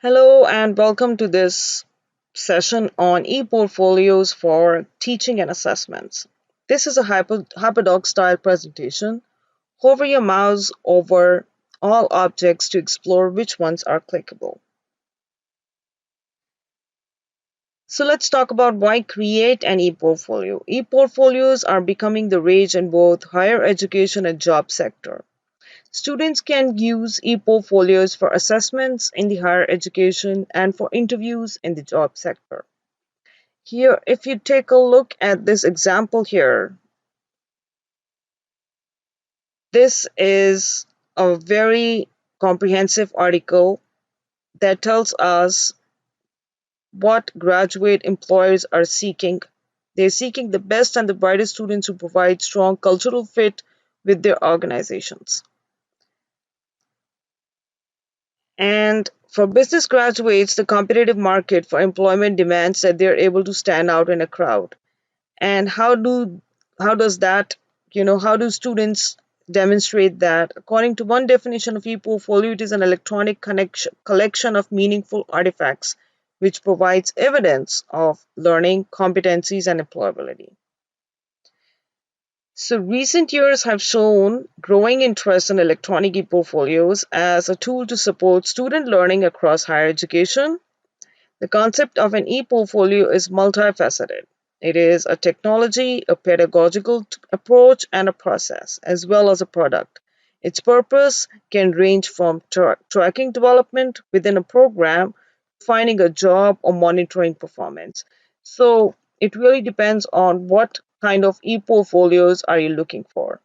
Hello and welcome to this session on e-portfolios for teaching and assessments. This is a hyperdoc style presentation. Hover your mouse over all objects to explore which ones are clickable. So let's talk about why create an e-portfolio. E-portfolios are becoming the rage in both higher education and job sector. Students can use e-portfolios for assessments in the higher education and for interviews in the job sector. Here, if you take a look at this example here, this is a very comprehensive article that tells us what graduate employers are seeking. They're seeking the best and the brightest students who provide strong cultural fit with their organizations. And for business graduates, the competitive market for employment demands that they're able to stand out in a crowd. And how does that, how do students demonstrate that? According to one definition of e-portfolio, it is an electronic collection of meaningful artifacts which provides evidence of learning, competencies, and employability. So recent years have shown growing interest in electronic e-portfolios as a tool to support student learning across higher education. The concept of an e-portfolio is multifaceted. It is a technology, a pedagogical approach, and a process, as well as a product. Its purpose can range from tracking development within a program, finding a job, or monitoring performance. So it really depends on what kind of e-portfolios are you looking for.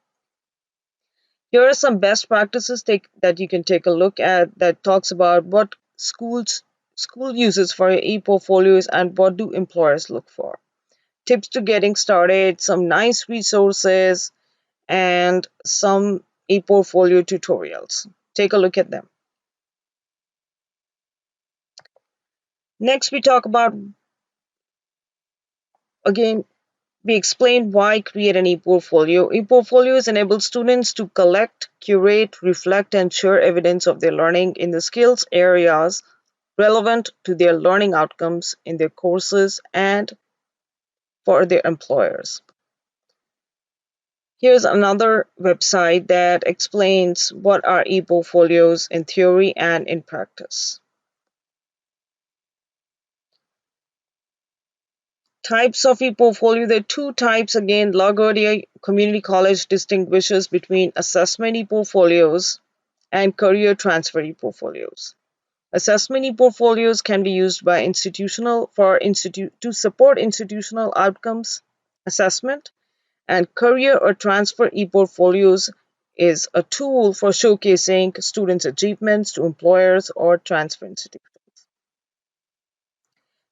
Here are some best practices that you can take a look at that talks about what school uses for your e-portfolios and what do employers look for. Tips to getting started, some nice resources, and some e-portfolio tutorials. Take a look at them. Next, we talk about, again, we explain why create an e-portfolio. E-portfolios enable students to collect, curate, reflect, and share evidence of their learning in the skills areas relevant to their learning outcomes in their courses and for their employers. Here's another website that explains what are e-portfolios in theory and in practice. Types of e-portfolio. There are two types again. LaGuardia Community College distinguishes between assessment e-portfolios and career transfer e-portfolios. Assessment e-portfolios can be used by to support institutional outcomes assessment, and career or transfer e-portfolios is a tool for showcasing students' achievements to employers or transfer institutions.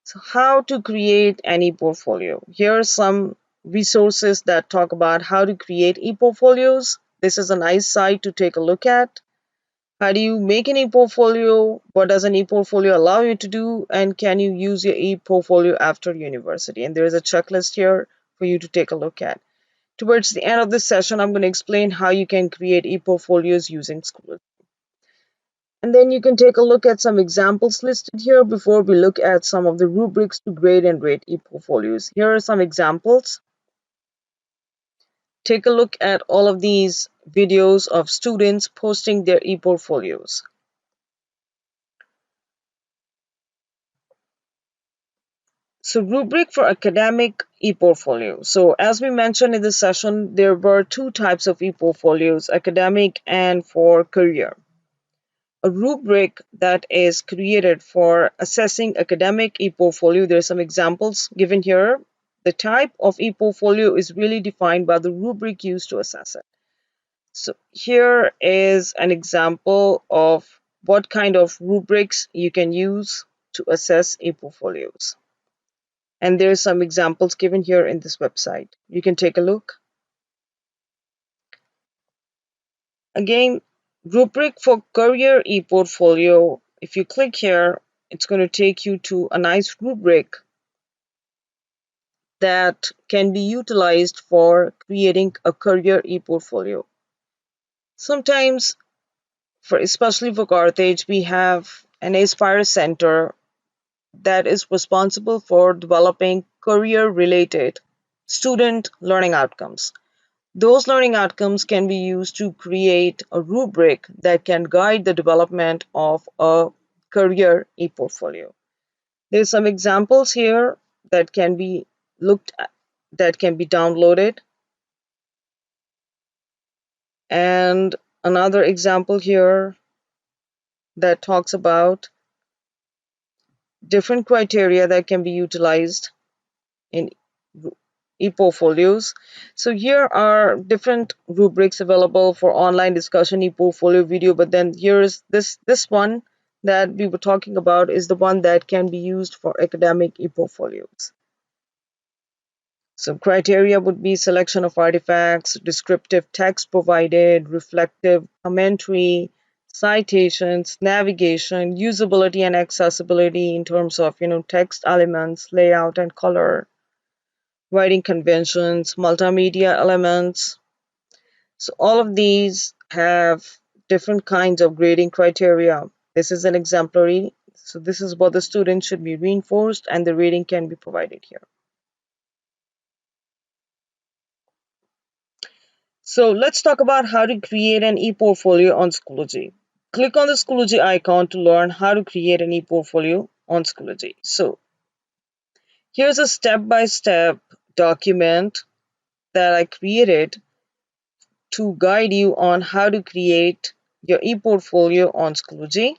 So how to create an e-portfolio. Here are some resources that talk about how to create e-portfolios. This is a nice site to take a look at. How do you make an e-portfolio? What does an e-portfolio allow you to do? And can you use your e-portfolio after university? And there is a checklist here for you to take a look at. Towards the end of this session, I'm going to explain how you can create e-portfolios using School. And then you can take a look at some examples listed here before we look at some of the rubrics to grade and rate e-portfolios. Here are some examples. Take a look at all of these videos of students posting their e-portfolios. So rubric for academic e-portfolio. So as we mentioned in this session, there were two types of e-portfolios, academic and for career. A rubric that is created for assessing academic e-portfolio. There are some examples given here. The type of e-portfolio is really defined by the rubric used to assess it. So here is an example of what kind of rubrics you can use to assess e-portfolios. And there are some examples given here in this website. You can take a look. Again, rubric for career e-portfolio. If you click here, it's going to take you to a nice rubric that can be utilized for creating a career e-portfolio. Sometimes, especially for Carthage, we have an Aspire Center that is responsible for developing career-related student learning outcomes. Those learning outcomes can be used to create a rubric that can guide the development of a career e-portfolio. There's some examples here that can be looked at, that can be downloaded, and another example here that talks about different criteria that can be utilized in ePortfolios. So here are different rubrics available for online discussion ePortfolio video, but then here's this one that we were talking about is the one that can be used for academic ePortfolios. So criteria would be selection of artifacts, descriptive text provided, reflective commentary, citations, navigation, usability and accessibility in terms of text elements, layout and color, writing conventions, multimedia elements. So all of these have different kinds of grading criteria. This is an exemplary. So this is what the student should be reinforced, and the rating can be provided here. So let's talk about how to create an e-portfolio on Schoology. Click on the Schoology icon to learn how to create an e-portfolio on Schoology. So here's a step-by-step document that I created to guide you on how to create your e-portfolio on Schoology.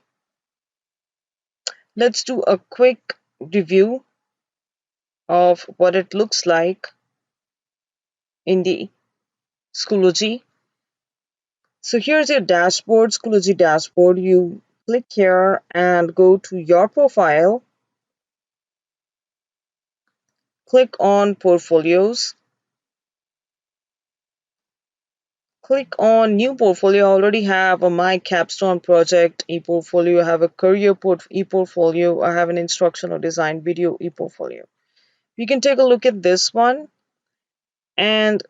Let's do a quick review of what it looks like in the Schoology. So here's your dashboard, Schoology dashboard. You click here and go to your profile. Click on Portfolios. Click on New Portfolio. I already have a My Capstone Project e-portfolio. I have a Career e-portfolio. I have an Instructional Design Video e-portfolio. You can take a look at this one, and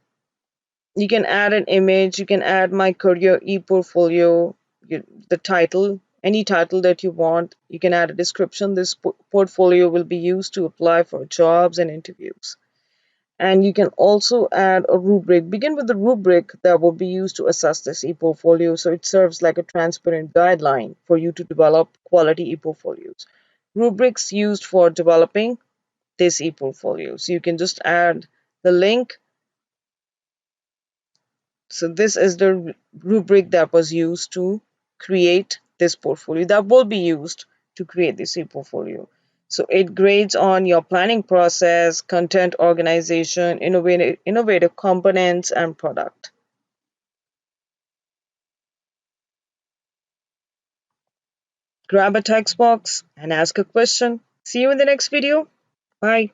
you can add an image. You can add My Career e-portfolio, the title, any title that you want. You can add a description. This portfolio will be used to apply for jobs and interviews. And you can also add a rubric. Begin with the rubric that will be used to assess this e-portfolio, so it serves like a transparent guideline for you to develop quality e-portfolios. Rubrics used for developing this e-portfolio. So you can just add the link. So this is the rubric that was used to create this portfolio, that will be used to create this e-portfolio. So it grades on your planning process, content organization, innovative components, and product. Grab a text box and ask a question. See you in the next video. Bye.